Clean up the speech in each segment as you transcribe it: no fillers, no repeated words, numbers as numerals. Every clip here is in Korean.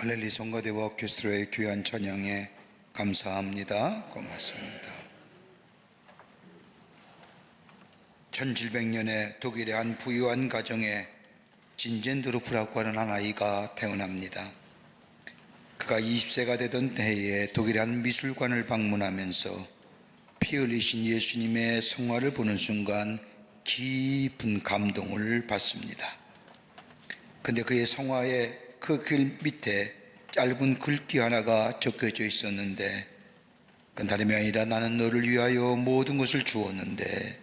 할렐리 성가대와 오케스트라의 귀한 찬양에 감사합니다. 고맙습니다. 1700년에 독일의 한 부유한 가정에 진젠도르프라고 하는 한 아이가 태어납니다. 그가 20세가 되던 해에 독일의 한 미술관을 방문하면서 피 흘리신 예수님의 성화를 보는 순간 깊은 감동을 받습니다. 근데 그의 성화에 그 글 밑에 짧은 글귀 하나가 적혀져 있었는데, 그건 다름이 아니라 나는 너를 위하여 모든 것을 주었는데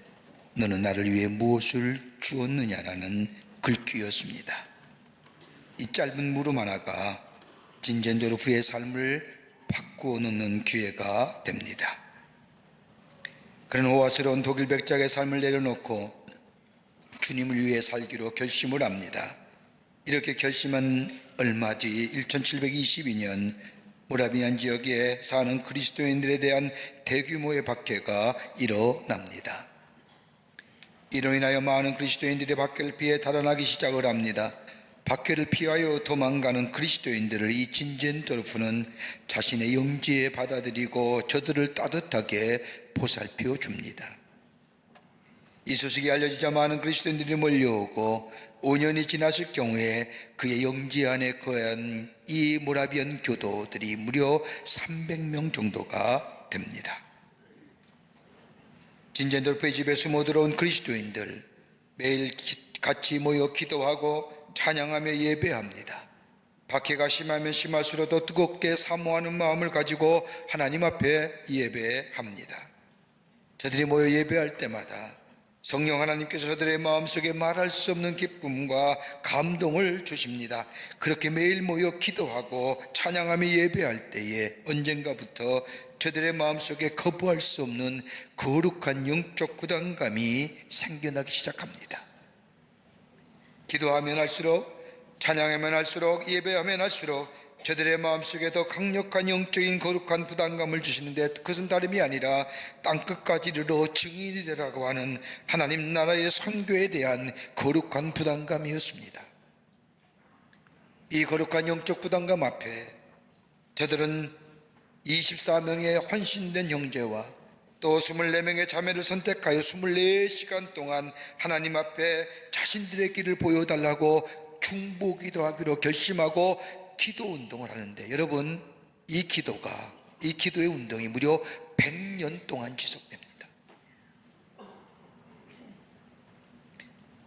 너는 나를 위해 무엇을 주었느냐라는 글귀였습니다. 이 짧은 물음 하나가 진젠도르프의 삶을 바꾸어 놓는 기회가 됩니다. 그는 호화스러운 독일 백작의 삶을 내려놓고 주님을 위해 살기로 결심을 합니다. 이렇게 결심한 얼마 뒤 1722년 모라비안 지역에 사는 그리스도인들에 대한 대규모의 박해가 일어납니다. 이로 인하여 많은 그리스도인들이 박해를 피해 달아나기 시작을 합니다. 박해를 피하여 도망가는 그리스도인들을 이 진젠도르프는 자신의 영지에 받아들이고 저들을 따뜻하게 보살펴 줍니다. 이 소식이 알려지자 많은 그리스도인들이 몰려오고 5년이 지났을 경우에 그의 영지 안에 거한 이 모라비안 교도들이 무려 300명 정도가 됩니다. 진젠도르프의 집에 숨어 들어온 그리스도인들, 매일 같이 모여 기도하고 찬양하며 예배합니다. 박해가 심하면 심할수록 더 뜨겁게 사모하는 마음을 가지고 하나님 앞에 예배합니다. 저들이 모여 예배할 때마다 성령 하나님께서 저들의 마음속에 말할 수 없는 기쁨과 감동을 주십니다. 그렇게 매일 모여 기도하고 찬양하며 예배할 때에 언젠가부터 저들의 마음속에 거부할 수 없는 거룩한 영적 부담감이 생겨나기 시작합니다. 기도하면 할수록, 찬양하면 할수록, 예배하면 할수록 저들의 마음속에 더 강력한 영적인 거룩한 부담감을 주시는데, 그것은 다름이 아니라 땅끝까지 이르러 증인이 되라고 하는 하나님 나라의 선교에 대한 거룩한 부담감이었습니다. 이 거룩한 영적 부담감 앞에 저들은 24명의 헌신된 형제와 또 24명의 자매를 선택하여 24시간 동안 하나님 앞에 자신들의 길을 보여달라고 중보기도 하기로 결심하고 기도 운동을 하는데, 여러분, 이 기도의 운동이 무려 100년 동안 지속됩니다.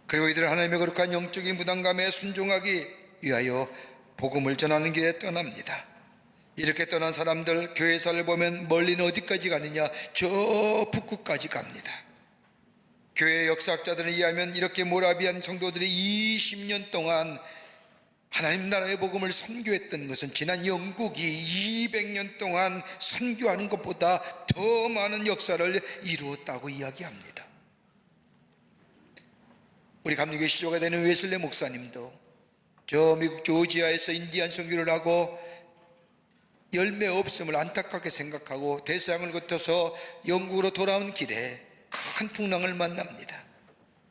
그리고 이들은 하나님의 거룩한 영적인 부담감에 순종하기 위하여 복음을 전하는 길에 떠납니다. 이렇게 떠난 사람들, 교회사를 보면 멀리는 어디까지 가느냐? 저 북극까지 갑니다. 교회 역사학자들에 의하면 이렇게 모라비안 성도들이 20년 동안 하나님 나라의 복음을 선교했던 것은 지난 영국이 200년 동안 선교하는 것보다 더 많은 역사를 이루었다고 이야기합니다. 우리 감리교회 시조가 되는 웨슬레 목사님도 저 미국 조지아에서 인디안 선교를 하고 열매 없음을 안타깝게 생각하고 대서양을 거쳐서 영국으로 돌아온 길에 큰 풍랑을 만납니다.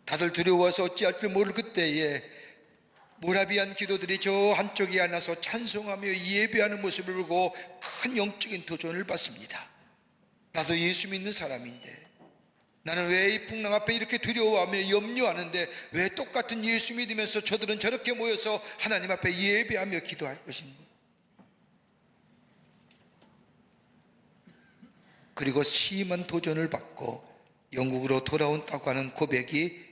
다들 두려워서 어찌할 줄 모를 그때에 모라비안 기도들이 저 한쪽에 앉아서 찬송하며 예배하는 모습을 보고 큰 영적인 도전을 받습니다. 나도 예수 믿는 사람인데 나는 왜 이 풍랑 앞에 이렇게 두려워하며 염려하는데 왜 똑같은 예수 믿으면서 저들은 저렇게 모여서 하나님 앞에 예배하며 기도할 것인가? 그리고 심한 도전을 받고 영국으로 돌아온다고 하는 고백이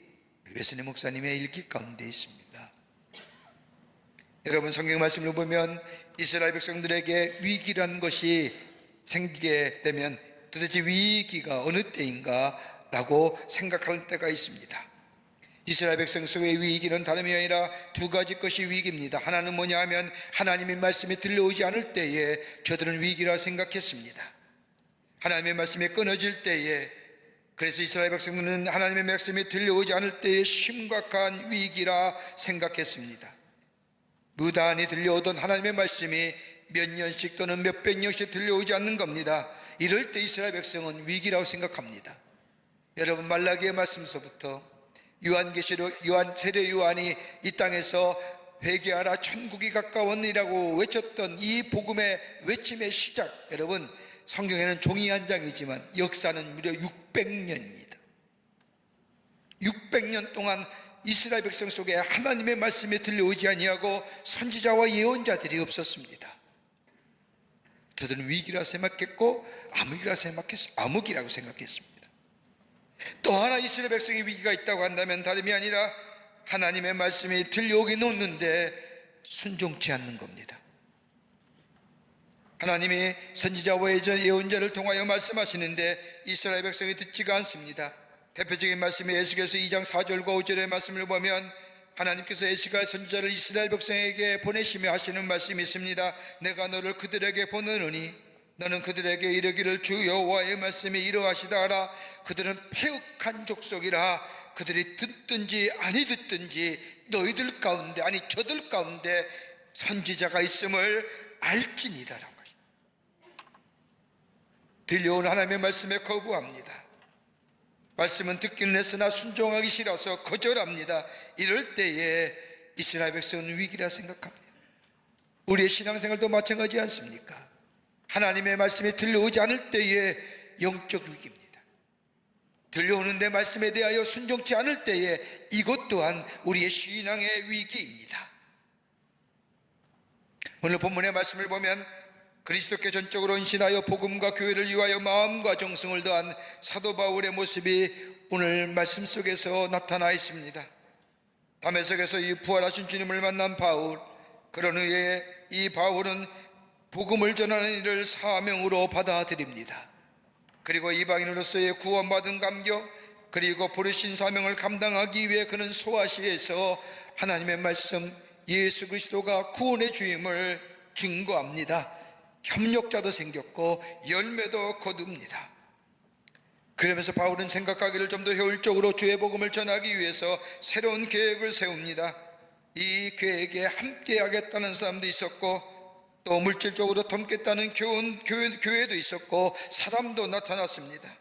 웨슬리 목사님의 일기 가운데 있습니다. 여러분, 성경 말씀을 보면 이스라엘 백성들에게 위기라는 것이 생기게 되면 도대체 위기가 어느 때인가 라고 생각할 때가 있습니다. 이스라엘 백성 속의 위기는 다름이 아니라 두 가지 것이 위기입니다. 하나는 뭐냐 하면 하나님의 말씀이 들려오지 않을 때에 저들은 위기라 생각했습니다. 하나님의 말씀이 끊어질 때에, 그래서 이스라엘 백성들은 하나님의 말씀이 들려오지 않을 때에 심각한 위기라 생각했습니다. 무단히 들려오던 하나님의 말씀이 몇 년씩 또는 몇백 년씩 들려오지 않는 겁니다. 이럴 때 이스라엘 백성은 위기라고 생각합니다. 여러분, 말라기의 말씀서부터 요한 세례 요한이 이 땅에서 회개하라 천국이 가까웠니라고 외쳤던 이 복음의 외침의 시작, 여러분 성경에는 종이 한 장이지만 역사는 무려 600년입니다 600년 동안 이스라엘 백성 속에 하나님의 말씀이 들려오지 아니하고 선지자와 예언자들이 없었습니다. 그들은 위기라 생각했고 암흑이라고 생각했습니다. 또 하나 이스라엘 백성의 위기가 있다고 한다면 다름이 아니라 하나님의 말씀이 들려오긴 놓는데 순종치 않는 겁니다. 하나님이 선지자와 예언자를 통하여 말씀하시는데 이스라엘 백성이 듣지가 않습니다. 대표적인 말씀이 에스겔서 2장 4절과 5절의 말씀을 보면 하나님께서 에스겔 선지자를 이스라엘 백성에게 보내시며 하시는 말씀이 있습니다. 내가 너를 그들에게 보내노니 너는 그들에게 이르기를 주 여호와의 말씀이 이러하시다 하라. 그들은 패역한 족속이라. 그들이 듣든지 아니 듣든지 너희들 가운데 아니 저들 가운데 선지자가 있음을 알지니라라는 것입니다. 들려온 하나님의 말씀에 거부합니다. 말씀은 듣기는 했으나 순종하기 싫어서 거절합니다. 이럴 때에 이스라엘 백성은 위기라 생각합니다. 우리의 신앙생활도 마찬가지 않습니까? 하나님의 말씀이 들려오지 않을 때에 영적 위기입니다. 들려오는데 말씀에 대하여 순종치 않을 때에 이것 또한 우리의 신앙의 위기입니다. 오늘 본문의 말씀을 보면 그리스도께 전적으로 헌신하여 복음과 교회를 위하여 마음과 정성을 더한 사도 바울의 모습이 오늘 말씀 속에서 나타나 있습니다. 다메섹에서 이 부활하신 주님을 만난 바울, 그런 후에 이 바울은 복음을 전하는 일을 사명으로 받아들입니다. 그리고 이방인으로서의 구원받은 감격, 그리고 부르신 사명을 감당하기 위해 그는 소아시에서 하나님의 말씀 예수 그리스도가 구원의 주임을 증거합니다. 협력자도 생겼고 열매도 거둡니다. 그러면서 바울은 생각하기를 좀 더 효율적으로 주의 복음을 전하기 위해서 새로운 계획을 세웁니다. 이 계획에 함께 하겠다는 사람도 있었고 또 물질적으로 돕겠다는 교회도 있었고 사람도 나타났습니다.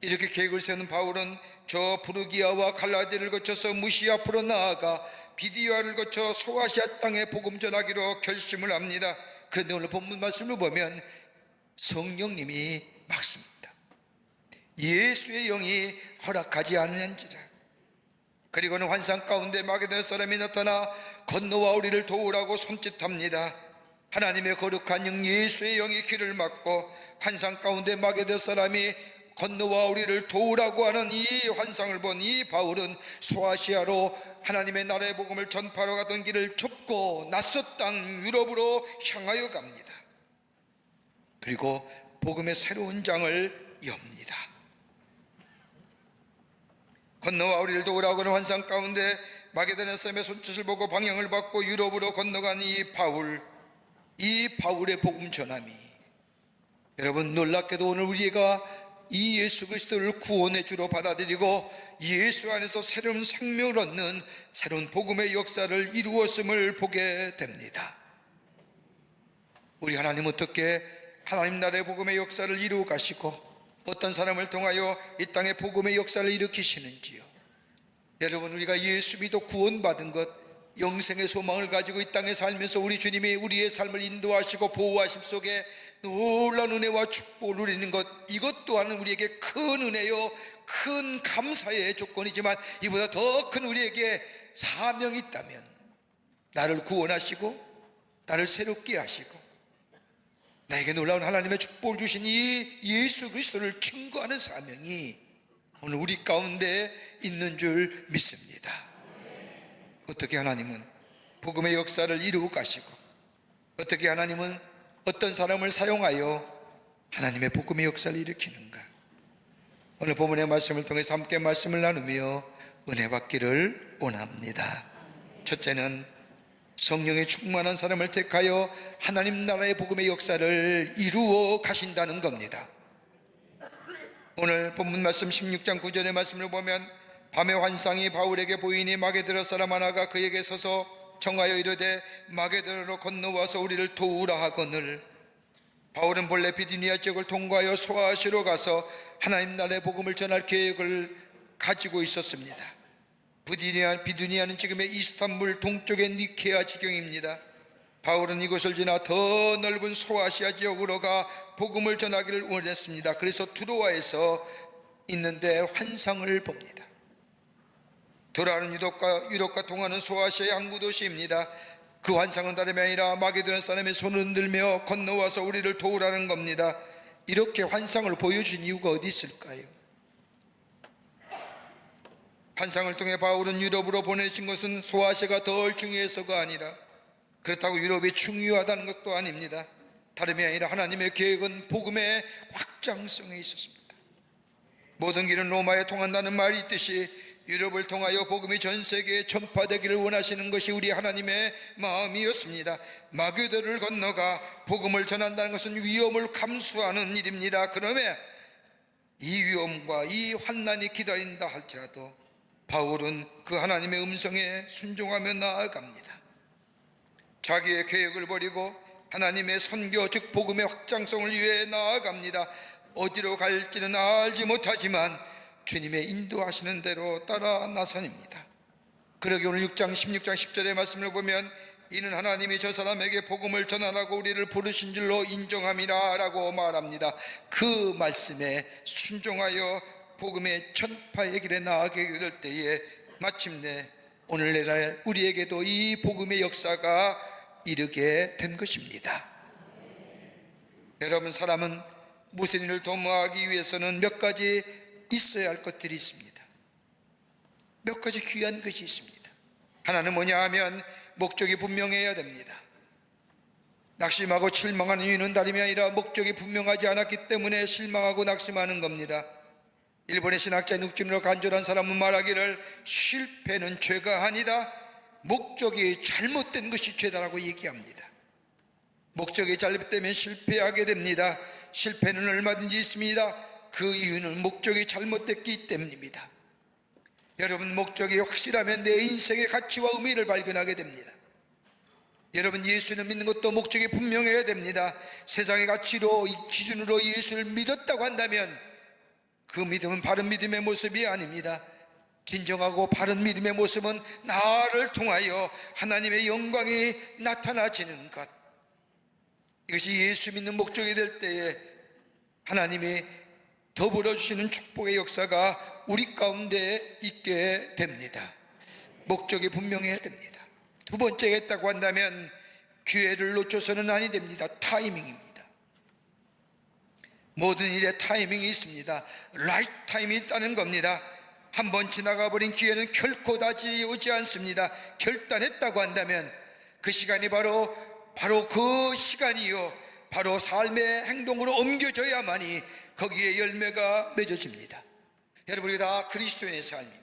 이렇게 계획을 세우는 바울은 저 부르기아와 갈라디아를 거쳐서 무시아 앞으로 나아가 비디아를 거쳐 소아시아 땅에 복음 전하기로 결심을 합니다. 그런데 오늘 본문 말씀을 보면 성령님이 막습니다. 예수의 영이 허락하지 않으는지라. 그리고는 환상 가운데 마게도나 사람이 나타나 건너와 우리를 도우라고 손짓합니다. 하나님의 거룩한 영 예수의 영이 길을 막고 환상 가운데 마게도나 사람이 건너와 우리를 도우라고 하는 이 환상을 본 이 바울은 소아시아로 하나님의 나라의 복음을 전파하러 가던 길을 좁고 낯선 땅 유럽으로 향하여 갑니다. 그리고 복음의 새로운 장을 엽니다. 건너와 우리를 도우라고 하는 환상 가운데 마게도나 사람의 손짓을 보고 방향을 받고 유럽으로 건너간 이 바울의 복음 전함이, 여러분 놀랍게도 오늘 우리가 이 예수 그리스도를 구원의 주로 받아들이고 예수 안에서 새로운 생명을 얻는 새로운 복음의 역사를 이루었음을 보게 됩니다. 우리 하나님 어떻게 하나님 나라의 복음의 역사를 이루어 가시고 어떤 사람을 통하여 이 땅에 복음의 역사를 일으키시는지요. 여러분 우리가 예수 믿어 구원받은 것, 영생의 소망을 가지고 이 땅에 살면서 우리 주님이 우리의 삶을 인도하시고 보호하심 속에 놀라운 은혜와 축복을 누리는 것, 이것 또한 우리에게 큰 은혜요 큰 감사의 조건이지만 이보다 더 큰 우리에게 사명이 있다면 나를 구원하시고 나를 새롭게 하시고 나에게 놀라운 하나님의 축복을 주신 이 예수 그리스도를 증거하는 사명이 오늘 우리 가운데 있는 줄 믿습니다. 어떻게 하나님은 복음의 역사를 이루고 가시고 어떻게 하나님은 어떤 사람을 사용하여 하나님의 복음의 역사를 일으키는가, 오늘 본문의 말씀을 통해서 함께 말씀을 나누며 은혜 받기를 원합니다. 첫째는 성령의 충만한 사람을 택하여 하나님 나라의 복음의 역사를 이루어 가신다는 겁니다. 오늘 본문 말씀 16장 9절의 말씀을 보면 밤의 환상이 바울에게 보이니 마게도나 사람 하나가 그에게 서서 청하여 이르되 마게도나로 건너와서 우리를 도우라 하거늘. 바울은 본래 비두니아 지역을 통과하여 소아시아로 가서 하나님 나라의 복음을 전할 계획을 가지고 있었습니다. 비두니아는 지금의 이스탄불 동쪽의 니케아 지경입니다. 바울은 이곳을 지나 더 넓은 소아시아 지역으로 가 복음을 전하기를 원했습니다. 그래서 두로아에서 있는데 환상을 봅니다. 두로아는 유럽과 통하는 소아시아의 항구 도시입니다. 그 환상은 다름이 아니라 마게도냐 사람의 손을 흔들며 건너와서 우리를 도우라는 겁니다. 이렇게 환상을 보여준 이유가 어디 있을까요? 환상을 통해 바울은 유럽으로 보내신 것은 소아시아가 덜 중요해서가 아니라, 그렇다고 유럽이 중요하다는 것도 아닙니다. 다름이 아니라 하나님의 계획은 복음의 확장성에 있었습니다. 모든 길은 로마에 통한다는 말이 있듯이 유럽을 통하여 복음이 전 세계에 전파되기를 원하시는 것이 우리 하나님의 마음이었습니다. 마게도를 건너가 복음을 전한다는 것은 위험을 감수하는 일입니다. 그러면 이 위험과 이 환난이 기다린다 할지라도 바울은 그 하나님의 음성에 순종하며 나아갑니다. 자기의 계획을 버리고 하나님의 선교 즉 복음의 확장성을 위해 나아갑니다. 어디로 갈지는 알지 못하지만 주님의 인도하시는 대로 따라 나선입니다. 그러기 오늘 6장 16장 10절의 말씀을 보면 이는 하나님이 저 사람에게 복음을 전하라고 우리를 부르신 줄로 인정함이라 라고 말합니다. 그 말씀에 순종하여 복음의 전파의 길에 나아가게 될 때에 마침내 오늘날 우리에게도 이 복음의 역사가 이르게 된 것입니다. 여러분, 사람은 무슨 일을 도모하기 위해서는 몇 가지 있어야 할 것들이 있습니다. 몇 가지 귀한 것이 있습니다. 하나는 뭐냐 하면 목적이 분명해야 됩니다. 낙심하고 실망하는 이유는 다름이 아니라 목적이 분명하지 않았기 때문에 실망하고 낙심하는 겁니다. 일본의 신학자 눅진으로 간절한 사람은 말하기를 실패는 죄가 아니다, 목적이 잘못된 것이 죄다라고 얘기합니다. 목적이 잘못되면 실패하게 됩니다. 실패는 얼마든지 있습니다. 그 이유는 목적이 잘못됐기 때문입니다. 여러분, 목적이 확실하면 내 인생의 가치와 의미를 발견하게 됩니다. 여러분, 예수를 믿는 것도 목적이 분명해야 됩니다. 세상의 가치로 기준으로 예수를 믿었다고 한다면 그 믿음은 바른 믿음의 모습이 아닙니다. 진정하고 바른 믿음의 모습은 나를 통하여 하나님의 영광이 나타나지는 것, 이것이 예수 믿는 목적이 될 때에 하나님이 더불어 주시는 축복의 역사가 우리 가운데 있게 됩니다. 목적이 분명해야 됩니다. 두 번째가 있다고 한다면 기회를 놓쳐서는 아니 됩니다. 타이밍입니다. 모든 일에 타이밍이 있습니다. 라이트 타임이 있다는 겁니다. 한번 지나가 버린 기회는 결코 다시 오지 않습니다. 결단했다고 한다면 그 시간이 바로 그 시간이요, 바로 삶의 행동으로 옮겨져야만이 거기에 열매가 맺어집니다. 여러분, 우리 다 그리스도인의 삶입니다.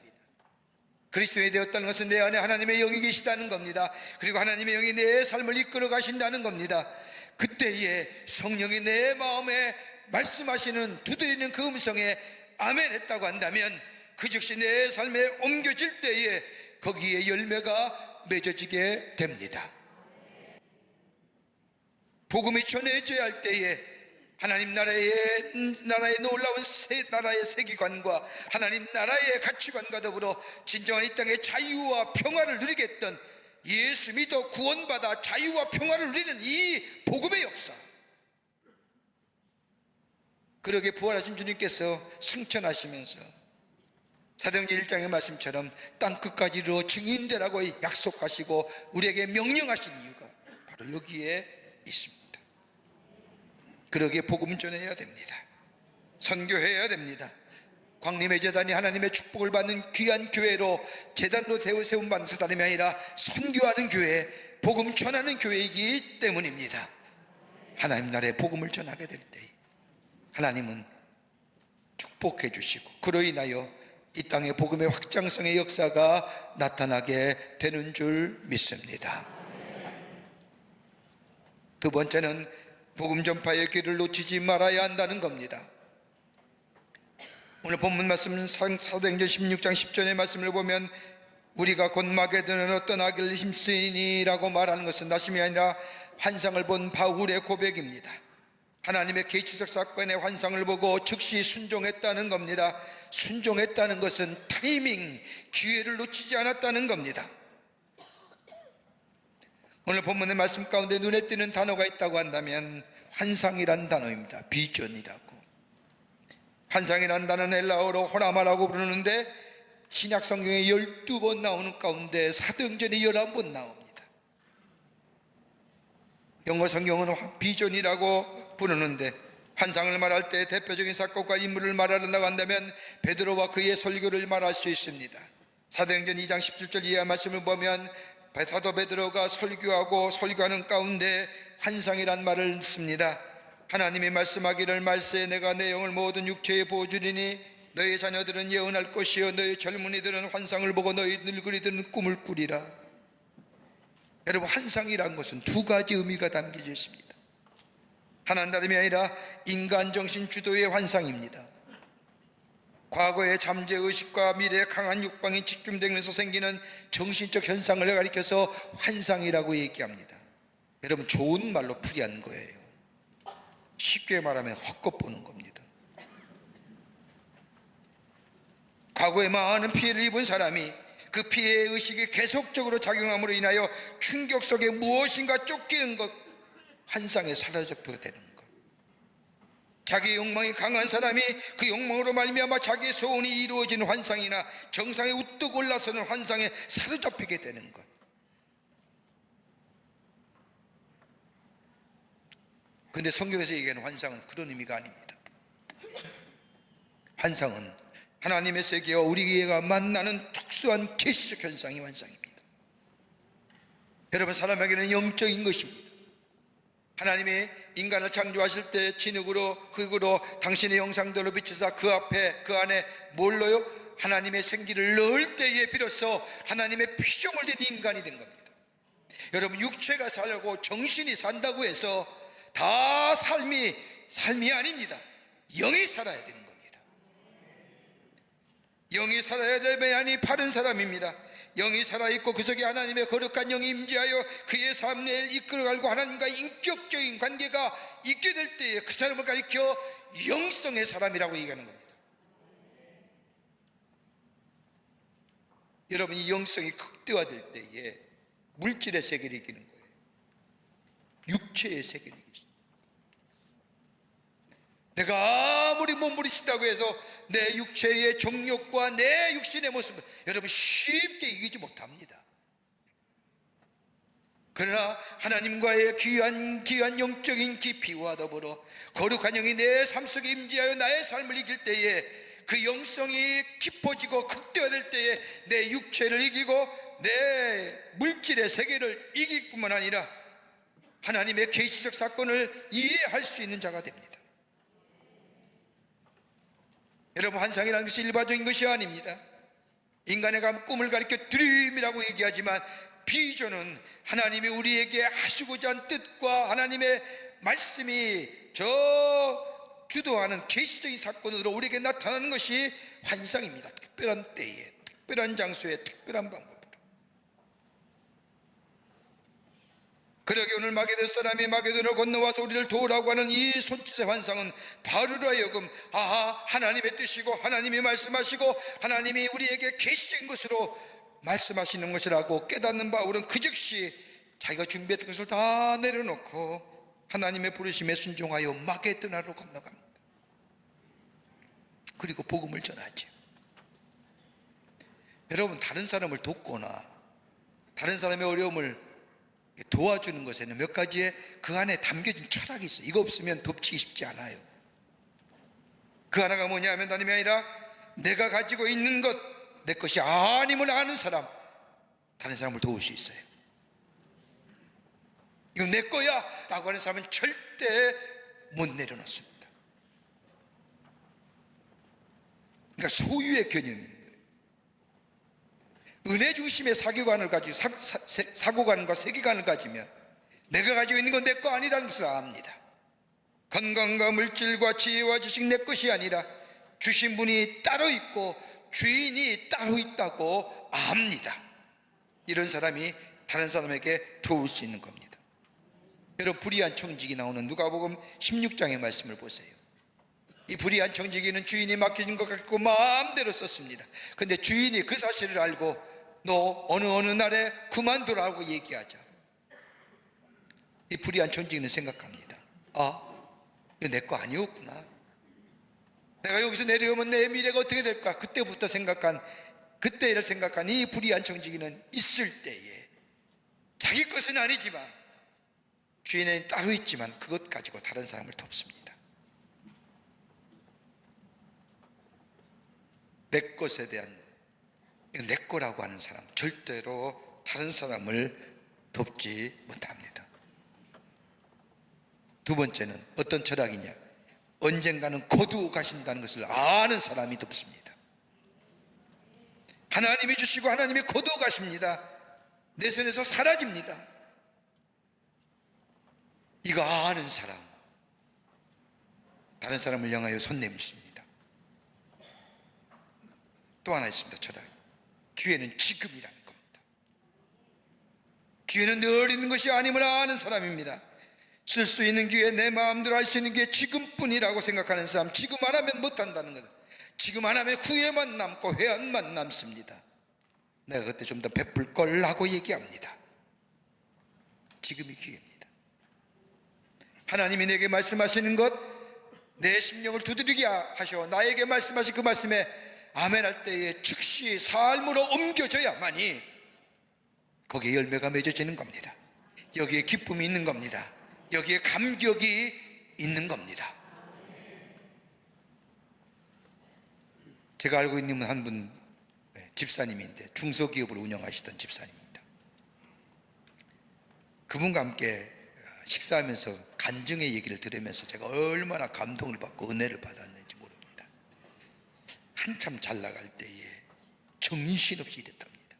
그리스도인이 되었다는 것은 내 안에 하나님의 영이 계시다는 겁니다. 그리고 하나님의 영이 내 삶을 이끌어 가신다는 겁니다. 그때에 성령이 내 마음에 말씀하시는, 두드리는 그 음성에 아멘 했다고 한다면 그 즉시 내 삶에 옮겨질 때에 거기에 열매가 맺어지게 됩니다. 복음이 전해져야 할 때에 하나님 나라의 놀라운 새 나라의 세계관과 하나님 나라의 가치관과 더불어 진정한 이 땅의 자유와 평화를 누리겠던, 예수 믿어 구원받아 자유와 평화를 누리는 이 복음의 역사, 그러게 부활하신 주님께서 승천하시면서 사도행전 1장의 말씀처럼 땅끝까지 이르러 증인되라고 약속하시고 우리에게 명령하신 이유가 바로 여기에 있습니다. 그러기에 복음 전해야 됩니다. 선교해야 됩니다. 광림의 재단이 하나님의 축복을 받는 귀한 교회로 재단으로 세운 반드시 다름이 아니라 선교하는 교회, 복음 전하는 교회이기 때문입니다. 하나님 나라의 복음을 전하게 될 때 하나님은 축복해 주시고 그로 인하여 이 땅의 복음의 확장성의 역사가 나타나게 되는 줄 믿습니다. 두 번째는 복음 전파의 길을 놓치지 말아야 한다는 겁니다. 오늘 본문 말씀 사도행전 16장 10절의 말씀을 보면 우리가 곧 마게도냐로 떠나기를 힘쓰이니라고 말하는 것은 다심이 아니라 환상을 본 바울의 고백입니다. 하나님의 계시적 사건의 환상을 보고 즉시 순종했다는 겁니다. 순종했다는 것은 타이밍, 기회를 놓치지 않았다는 겁니다. 오늘 본문의 말씀 가운데 눈에 띄는 단어가 있다고 한다면 환상이란 단어입니다. 비전이라고. 환상이란 단어는 헬라어로 호라마라고 부르는데 신약 성경에 12번 나오는 가운데 사도행전에 11번 나옵니다. 영어 성경은 비전이라고 부르는데 환상을 말할 때 대표적인 사건과 인물을 말하려고 한다면 베드로와 그의 설교를 말할 수 있습니다. 사도행전 2장 17절 이하 말씀을 보면 사도 베드로가 설교하는 가운데 환상이란 말을 씁니다. 하나님이 말씀하기를 말세에 내가 내 영을 모든 육체에 부어주리니 너희 자녀들은 예언할 것이요 너희 젊은이들은 환상을 보고 너희 늙은이들은 꿈을 꾸리라. 여러분, 환상이란 것은 두 가지 의미가 담겨져 있습니다. 하나는 다름이 아니라 인간 정신 주도의 환상입니다. 과거의 잠재의식과 미래의 강한 욕망이 집중되면서 생기는 정신적 현상을 가리켜서 환상이라고 얘기합니다. 여러분, 좋은 말로 풀이한 거예요. 쉽게 말하면 헛것 보는 겁니다. 과거에 많은 피해를 입은 사람이 그 피해의 의식이 계속적으로 작용함으로 인하여 충격 속에 무엇인가 쫓기는 것, 환상에 사로잡히게 되는 것. 자기의 욕망이 강한 사람이 그 욕망으로 말미암아 자기의 소원이 이루어지는 환상이나 정상에 우뚝 올라서는 환상에 사로잡히게 되는 것. 그런데 성경에서 얘기하는 환상은 그런 의미가 아닙니다. 환상은 하나님의 세계와 우리가 만나는 특수한 계시적 현상이 환상입니다. 여러분, 사람에게는 영적인 것입니다. 하나님이 인간을 창조하실 때 진흙으로 흙으로 당신의 형상대로 비춰서 그 안에 뭘로요? 하나님의 생기를 넣을 때에 비로소 하나님의 피조물 된 인간이 된 겁니다. 여러분, 육체가 살고 정신이 산다고 해서 다 삶이 아닙니다. 영이 살아야 되는 겁니다. 영이 살아야 되면이 바른 사람입니다. 영이 살아있고 그 속에 하나님의 거룩한 영이 임재하여 그의 삶을 이끌어가고 하나님과 인격적인 관계가 있게 될 때에 그 사람을 가리켜 영성의 사람이라고 얘기하는 겁니다. 여러분, 이 영성이 극대화될 때에 물질의 세계를 이기는 거예요. 육체의 세계를 이기죠. 내가 아무리 몸부림친다고 해서 내 육체의 정욕과 내 육신의 모습, 여러분, 쉽게 이기지 못합니다. 그러나 하나님과의 귀한 영적인 깊이와 더불어 거룩한 영이 내 삶 속에 임재하여 나의 삶을 이길 때에 그 영성이 깊어지고 극대화될 때에 내 육체를 이기고 내 물질의 세계를 이길 뿐만 아니라 하나님의 계시적 사건을 이해할 수 있는 자가 됩니다. 여러분, 환상이라는 것이 일반적인 것이 아닙니다. 인간의 꿈을 가리켜 드림이라고 얘기하지만 비전은 하나님이 우리에게 하시고자 한 뜻과 하나님의 말씀이 주도하는 계시적인 사건으로 우리에게 나타나는 것이 환상입니다. 특별한 때에, 특별한 장소에, 특별한 방법으로. 그러게 오늘 마게도 사람이 마게도를 건너와서 우리를 도우라고 하는 이 손짓의 환상은 바로로 하여금 하나님의 뜻이고 하나님이 말씀하시고 하나님이 우리에게 계시적인 것으로 말씀하시는 것이라고 깨닫는 바울은 그 즉시 자기가 준비했던 것을 다 내려놓고 하나님의 부르심에 순종하여 마게도나로 건너갑니다. 그리고 복음을 전하죠. 여러분, 다른 사람을 돕거나 다른 사람의 어려움을 도와주는 것에는 몇 가지의 그 안에 담겨진 철학이 있어요. 이거 없으면 돕기 쉽지 않아요. 그 하나가 뭐냐면 다름이 아니라 내가 가지고 있는 것, 내 것이 아님을 아는 사람, 다른 사람을 도울 수 있어요. 이건 내 거야 라고 하는 사람은 절대 못 내려놓습니다. 그러니까 소유의 개념입니다. 은혜 중심의 사고관을 가지고 사고관과 세계관을 가지면 내가 가지고 있는 건 내 거 아니라는 것을 압니다. 건강과 물질과 지혜와 지식 내 것이 아니라 주신 분이 따로 있고 주인이 따로 있다고 압니다. 이런 사람이 다른 사람에게 도울 수 있는 겁니다. 여러분, 불의한 청직이 나오는 누가복음 16장의 말씀을 보세요. 이 불의한 청지기는 주인이 맡겨진 것 같고 마음대로 썼습니다. 근데 주인이 그 사실을 알고 너 어느 날에 그만두라고 얘기하자. 이 불의한 청지기는 생각합니다. 이거 내 거 아니었구나. 내가 여기서 내려오면 내 미래가 어떻게 될까? 그때를 생각한 이 불의한 청지기는 있을 때에 자기 것은 아니지만 주인은 따로 있지만 그것 가지고 다른 사람을 덮습니다. 내 것에 대한, 내 거라고 하는 사람 절대로 다른 사람을 덮지 못합니다. 두 번째는 어떤 철학이냐? 언젠가는 거두어 가신다는 것을 아는 사람이 덮습니다. 하나님이 주시고 하나님이 거두어 가십니다. 내 손에서 사라집니다. 이거 아는 사람, 다른 사람을 향하여 손 내밀습니다. 또 하나 있습니다. 철학. 기회는 지금이라는 겁니다. 기회는 늘 있는 것이 아님을 아는 사람입니다. 쓸 수 있는 기회, 내 마음대로 할 수 있는 기회 지금뿐이라고 생각하는 사람, 지금 안 하면 못한다는 것, 지금 안 하면 후회만 남고 회한만 남습니다. 내가 그때 좀 더 베풀 걸 하고 얘기합니다. 지금이 기회입니다. 하나님이 내게 말씀하시는 것, 내 심령을 두드리게 하셔 나에게 말씀하신 그 말씀에 아멘할 때에 즉시 삶으로 옮겨져야만이 거기에 열매가 맺어지는 겁니다. 여기에 기쁨이 있는 겁니다. 여기에 감격이 있는 겁니다. 제가 알고 있는 한 분, 집사님인데 중소기업을 운영하시던 집사님입니다. 그분과 함께 식사하면서 간증의 얘기를 들으면서 제가 얼마나 감동을 받고 은혜를 받았는지 모릅니다. 한참 잘 나갈 때에 정신없이 일했답니다.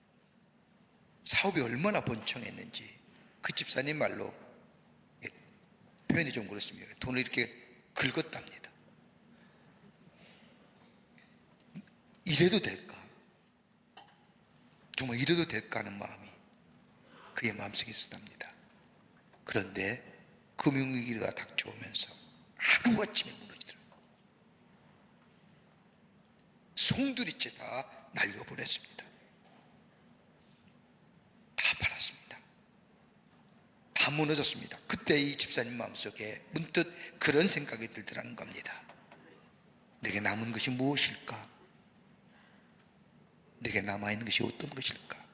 사업이 얼마나 번창했는지 그 집사님 말로, 표현이 좀 그렇습니다. 돈을 이렇게 긁었답니다. 이래도 될까? 정말 이래도 될까 하는 마음이 그의 마음속에 있었답니다. 그런데 금융위기가 닥쳐오면서 하루아침에 무너지더라고요. 송두리째 다 날려보냈습니다. 다 팔았습니다. 다 무너졌습니다. 그때 이 집사님 마음속에 문득 그런 생각이 들더라는 겁니다. 내게 남은 것이 무엇일까? 내게 남아있는 것이 어떤 것일까?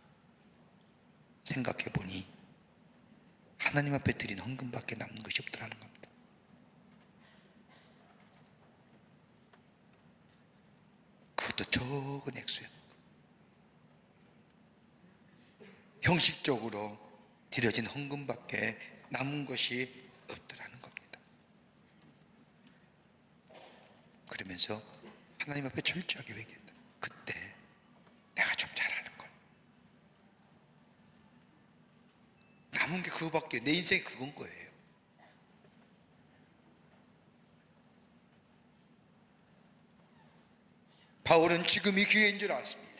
생각해 보니 하나님 앞에 드린 헌금밖에 남는 것이 없더라는 겁니다. 그것도 적은 액수였고 형식적으로 드려진 헌금밖에 남은 것이 없더라는 겁니다. 그러면서 하나님 앞에 철저하게 회개했다. 그때 내가 좀 잘하는 걸. 남은 게 그거밖에, 내 인생이 그건 거예요. 바울은 지금이 기회인 줄 알았습니다.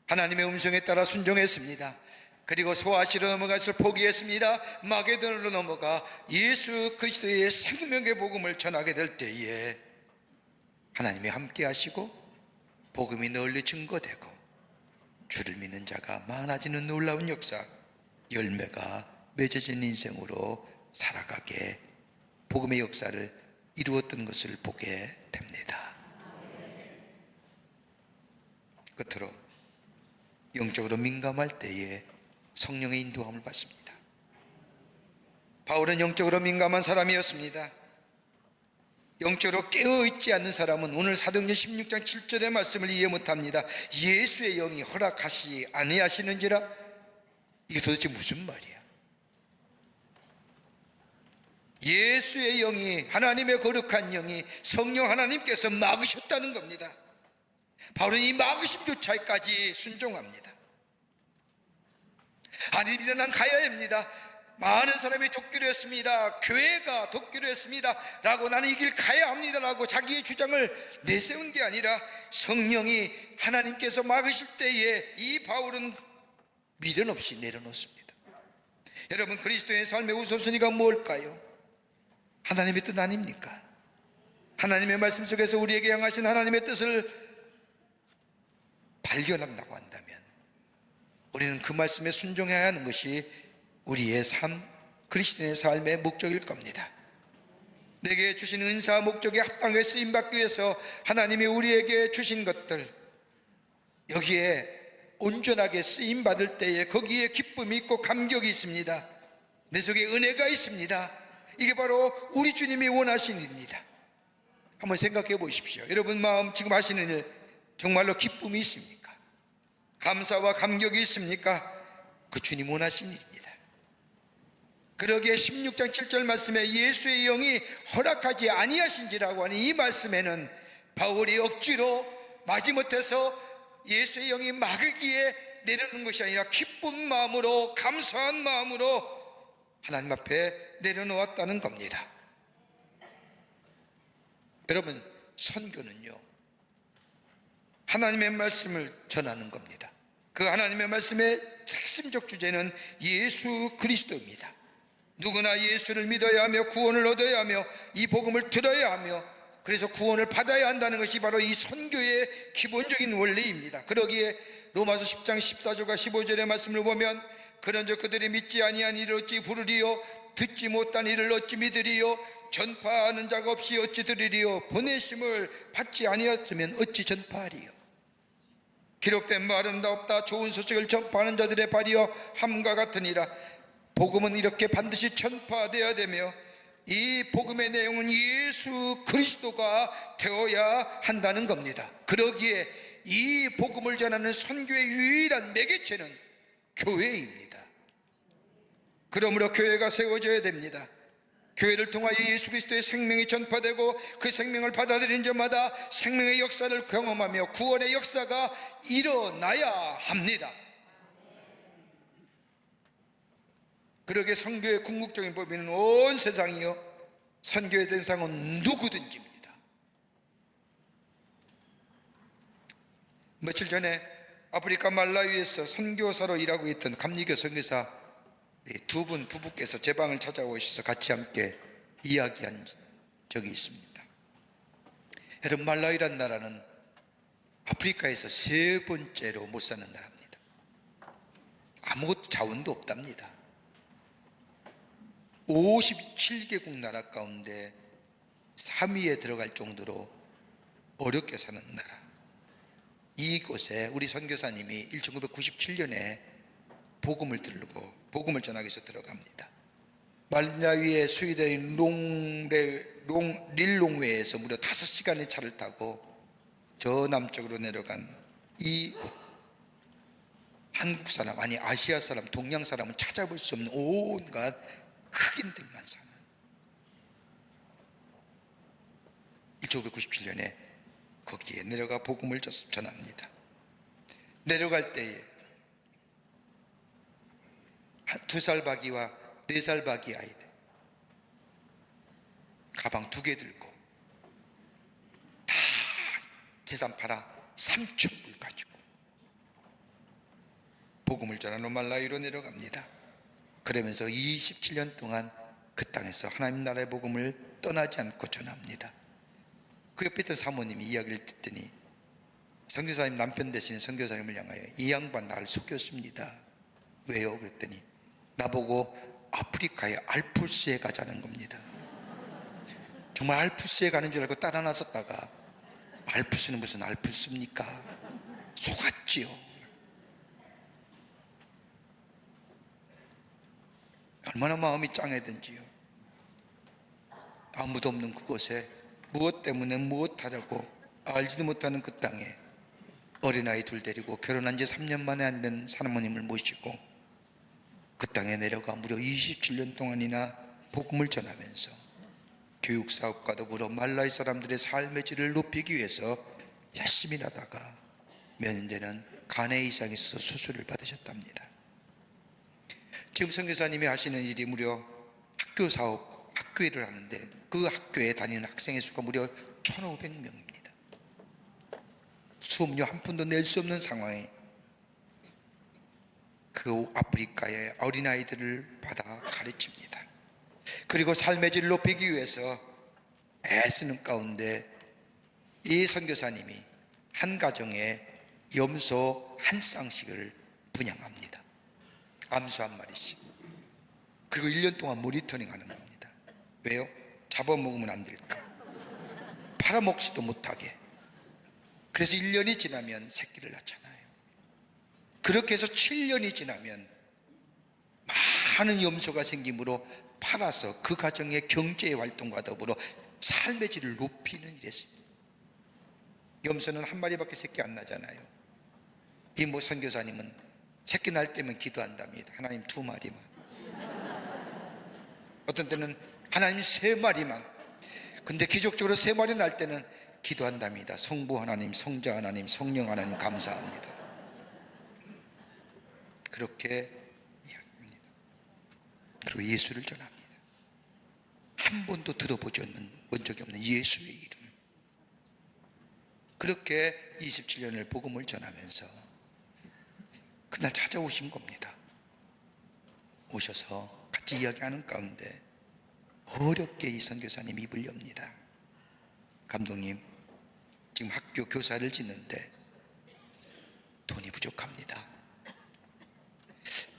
하나님의 음성에 따라 순종했습니다. 그리고 소아시로 넘어가서 포기했습니다. 마게도나로 넘어가 예수 그리스도의 생명의 복음을 전하게 될 때에 하나님이 함께 하시고 복음이 널리 증거되고 주를 믿는 자가 많아지는 놀라운 역사, 열매가 맺어진 인생으로 살아가게 복음의 역사를 이루었던 것을 보게 됩니다. 끝으로 영적으로 민감할 때에 성령의 인도함을 받습니다. 바울은 영적으로 민감한 사람이었습니다. 영적으로 깨어있지 않는 사람은 오늘 사도행전 16장 7절의 말씀을 이해 못합니다. 예수의 영이 허락하시 아니하시는지라. 이게 도대체 무슨 말이야? 예수의 영이, 하나님의 거룩한 영이, 성령 하나님께서 막으셨다는 겁니다. 바울은 이 막으심조차까지 순종합니다. 아닙니다, 난 가야 합니다. 많은 사람이 돕기로 했습니다. 교회가 돕기로 했습니다. 라고 나는 이 길 가야 합니다. 라고 자기의 주장을 내세운 게 아니라 성령이 하나님께서 막으실 때에 이 바울은 미련 없이 내려놓습니다. 여러분, 그리스도의 삶의 우선순위가 뭘까요? 하나님의 뜻 아닙니까? 하나님의 말씀 속에서 우리에게 향하신 하나님의 뜻을 발견한다고 한다면 우리는 그 말씀에 순종해야 하는 것이 우리의 삶, 그리스도인의 삶의 목적일 겁니다. 내게 주신 은사와 목적에 합당하게 쓰임받기 위해서 하나님이 우리에게 주신 것들, 여기에 온전하게 쓰임받을 때에 거기에 기쁨이 있고 감격이 있습니다. 내 속에 은혜가 있습니다. 이게 바로 우리 주님이 원하시는 일입니다. 한번 생각해 보십시오. 여러분 마음 지금 하시는 일 정말로 기쁨이 있습니까? 감사와 감격이 있습니까? 그 주님 원하시는 일입니다. 그러기에 16장 7절 말씀에 예수의 영이 허락하지 아니하신지라고 하는 이 말씀에는 바울이 억지로 마지못해서 예수의 영이 막으기에 내려놓는 것이 아니라 기쁜 마음으로, 감사한 마음으로 하나님 앞에 내려놓았다는 겁니다. 여러분, 선교는요, 하나님의 말씀을 전하는 겁니다. 그 하나님의 말씀의 핵심적 주제는 예수 그리스도입니다. 누구나 예수를 믿어야 하며 구원을 얻어야 하며 이 복음을 들어야 하며 그래서 구원을 받아야 한다는 것이 바로 이 선교의 기본적인 원리입니다. 그러기에 로마서 10장 14절과 15절의 말씀을 보면 그런즉 그들이 믿지 아니한 이를 어찌 부르리요 듣지 못한 이를 어찌 믿으리요 전파하는 자가 없이 어찌 들으리요 보내심을 받지 아니하였으면 어찌 전파하리요. 기록된 바 아름답다 좋은 소식을 전파하는 자들의 발이여 함과 같으니라. 복음은 이렇게 반드시 전파되어야 되며 이 복음의 내용은 예수 그리스도가 되어야 한다는 겁니다. 그러기에 이 복음을 전하는 선교의 유일한 매개체는 교회입니다. 그러므로 교회가 세워져야 됩니다. 교회를 통하여 예수 그리스도의 생명이 전파되고 그 생명을 받아들인 자마다 생명의 역사를 경험하며 구원의 역사가 일어나야 합니다. 그러게 선교의 궁극적인 범위는 온 세상이요 선교의 대상은 누구든지입니다. 며칠 전에 아프리카 말라위에서 선교사로 일하고 있던 감리교 선교사 두 분 부부께서 제 방을 찾아오셔서 같이 함께 이야기한 적이 있습니다. 여러분, 말라위란 나라는 아프리카에서 세 번째로 못 사는 나라입니다. 아무것도 자원도 없답니다. 57개국 나라 가운데 3위에 들어갈 정도로 어렵게 사는 나라. 이곳에 우리 선교사님이 1997년에 복음을 들고 복음을 전하기 위해서 들어갑니다. 말라위의 수위대인 릴롱웨에서 무려 5시간의 차를 타고 저 남쪽으로 내려간 이곳, 한국 사람, 아니 아시아 사람, 동양 사람은 찾아볼 수 없는 온갖 흑인들만 사는 1997년에 거기에 내려가 복음을 전합니다. 내려갈 때에 2살 박이와 4살 박이 아이들 가방 2개 들고 다 재산 팔아 3,000불 가지고 복음을 전하러 말라위로 내려갑니다. 그러면서 27년 동안 그 땅에서 하나님 나라의 복음을 떠나지 않고 전합니다. 그 옆에 있던 사모님이 이야기를 듣더니 선교사님 남편 되시는 선교사님을 향하여 이 양반 나를 속였습니다. 왜요? 그랬더니 나보고 아프리카의 알프스에 가자는 겁니다. 정말 알프스에 가는 줄 알고 따라 나섰다가 알프스는 무슨 알프스입니까? 속았지요. 얼마나 마음이 짱해든지요. 아무도 없는 그곳에 무엇 때문에 무엇하려고 알지도 못하는 그 땅에 어린아이 둘 데리고 결혼한 지 3년 만에 안 된 사모님을 모시고 그 땅에 내려가 무려 27년 동안이나 복음을 전하면서 교육사업과 더불어 말라위 사람들의 삶의 질을 높이기 위해서 열심히 하다가 몇 년 전에는 간에 이상이 있어서 수술을 받으셨답니다. 지금 선교사님이 하시는 일이 무려 학교 사업, 학교 일을 하는데 그 학교에 다니는 학생의 수가 무려 1,500명입니다. 수업료 한 푼도 낼 수 없는 상황에 그 아프리카의 어린아이들을 받아 가르칩니다. 그리고 삶의 질을 높이기 위해서 애쓰는 가운데 이 선교사님이 한 가정에 염소 한 쌍씩을 분양합니다. 암수 한 마리씩. 그리고 1년 동안 모니터링 하는 겁니다. 왜요? 잡아먹으면 안 될까? 팔아먹지도 못하게. 그래서 1년이 지나면 새끼를 낳잖아요. 그렇게 해서 7년이 지나면 많은 염소가 생기므로 팔아서 그 가정의 경제 활동과 더불어 삶의 질을 높이는 일이었습니다. 염소는 한 마리밖에 새끼 안 나잖아요. 이 선교사님은 새끼 날 때면 기도한답니다. 하나님 2마리만. 어떤 때는 하나님 3마리만. 근데 기적적으로 3마리 날 때는 기도한답니다. 성부 하나님, 성자 하나님, 성령 하나님 감사합니다. 그렇게 이야기합니다. 그리고 예수를 전합니다. 한 번도 들어본 적이 없는 예수의 이름. 그렇게 27년을 복음을 전하면서 그날 찾아오신 겁니다. 오셔서 같이 이야기하는 가운데 어렵게 이 선교사님 입을 엽니다. 감독님, 지금 학교 교사를 짓는데 돈이 부족합니다.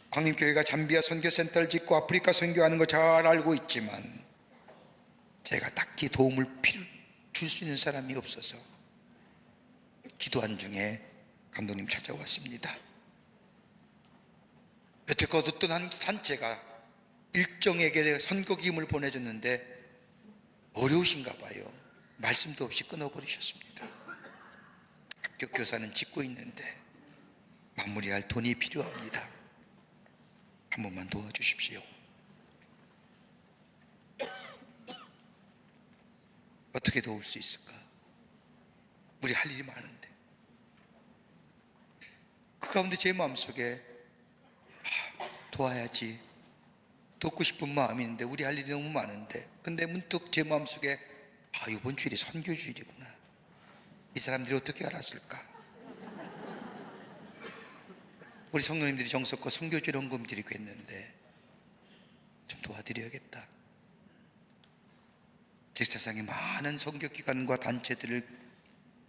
광림교회가 잠비아 선교센터를 짓고 아프리카 선교하는 거 잘 알고 있지만 제가 딱히 도움을 줄 수 있는 사람이 없어서 기도한 중에 감독님 찾아왔습니다. 여태껏 어떤 한 단체가 일정에게 선교기금을 보내줬는데 어려우신가 봐요. 말씀도 없이 끊어버리셨습니다. 학교 교사는 짓고 있는데 마무리할 돈이 필요합니다. 한 번만 도와주십시오. 어떻게 도울 수 있을까? 우리 할 일이 많은데. 그 가운데 제 마음속에 도와야지, 돕고 싶은 마음이 있는데 우리 할 일이 너무 많은데, 근데 문득 제 마음속에 이번 주일이 선교주일이구나. 이 사람들이 어떻게 알았을까? 우리 성도님들이 정석과 선교주일 헌금 드리고 했는데 좀 도와드려야겠다. 제 세상에 많은 선교기관과 단체들을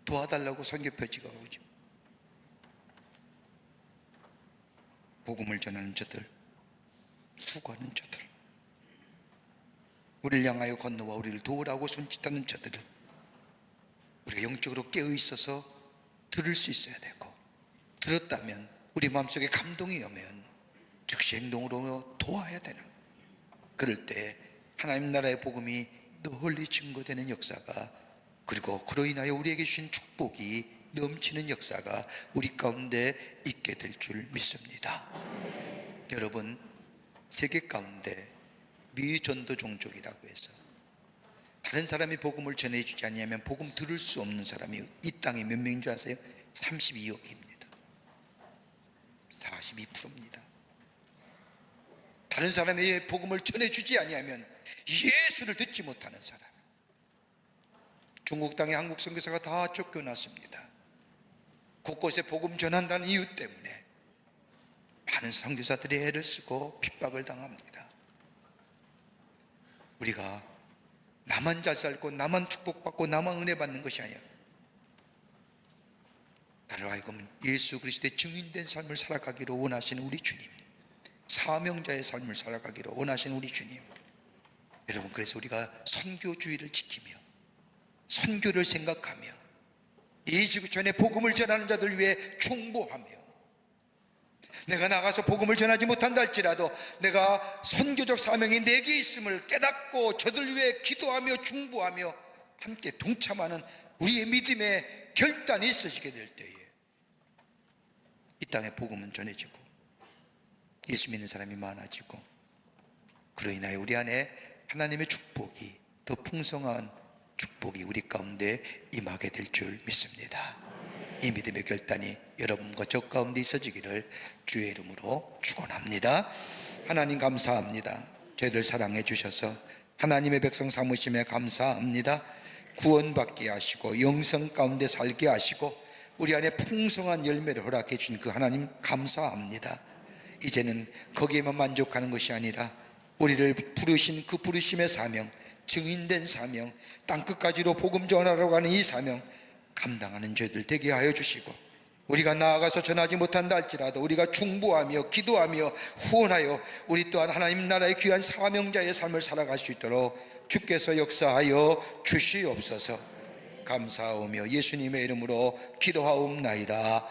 도와달라고 선교표지가 오죠. 복음을 전하는 저들, 수고하는 저들, 우리를 향하여 건너와 우리를 도우라고 손짓하는 저들을 우리가 영적으로 깨어있어서 들을 수 있어야 되고, 들었다면 우리 마음속에 감동이 오면 즉시 행동으로 도와야 되는, 그럴 때 하나님 나라의 복음이 널리 증거되는 역사가, 그리고 그로 인하여 우리에게 주신 축복이 넘치는 역사가 우리 가운데 있게 될 줄 믿습니다. 여러분, 세계 가운데 미전도 종족이라고 해서 다른 사람이 복음을 전해주지 않으면 복음 들을 수 없는 사람이 이 땅에 몇 명인 줄 아세요? 32억입니다. 42%입니다. 다른 사람이 복음을 전해주지 아니하면 예수를 듣지 못하는 사람. 중국 땅에 한국 선교사가 다 쫓겨났습니다. 곳곳에 복음 전한다는 이유 때문에 많은 선교사들이 애를 쓰고 핍박을 당합니다. 우리가 나만 잘 살고 나만 축복받고 나만 은혜 받는 것이 아니라 나를 하여금 예수 그리스도의 증인된 삶을 살아가기로 원하시는 우리 주님, 사명자의 삶을 살아가기로 원하시는 우리 주님. 여러분, 그래서 우리가 선교주의를 지키며 선교를 생각하며 이 지구촌에 복음을 전하는 자들 위해 충보하며, 내가 나가서 복음을 전하지 못한다 할지라도 내가 선교적 사명이 내게 있음을 깨닫고 저들 위해 기도하며 충보하며 함께 동참하는 우리의 믿음의 결단이 있어지게 될 때에 이 땅에 복음은 전해지고 예수 믿는 사람이 많아지고, 그로 인하여 우리 안에 하나님의 축복이, 더 풍성한 축복이 우리 가운데 임하게 될 줄 믿습니다. 이 믿음의 결단이 여러분과 저 가운데 있어지기를 주의 이름으로 축원합니다. 하나님 감사합니다. 저희들 사랑해 주셔서 하나님의 백성 삼으심에 감사합니다. 구원받게 하시고 영성 가운데 살게 하시고 우리 안에 풍성한 열매를 허락해 주신 그 하나님 감사합니다. 이제는 거기에만 만족하는 것이 아니라 우리를 부르신 그 부르심의 사명, 증인된 사명, 땅끝까지로 복음 전하러 가는 이 사명 감당하는 저희들 되게 하여 주시고, 우리가 나아가서 전하지 못한다 할지라도 우리가 중보하며 기도하며 후원하여 우리 또한 하나님 나라의 귀한 사명자의 삶을 살아갈 수 있도록 주께서 역사하여 주시옵소서. 감사하오며 예수님의 이름으로 기도하옵나이다.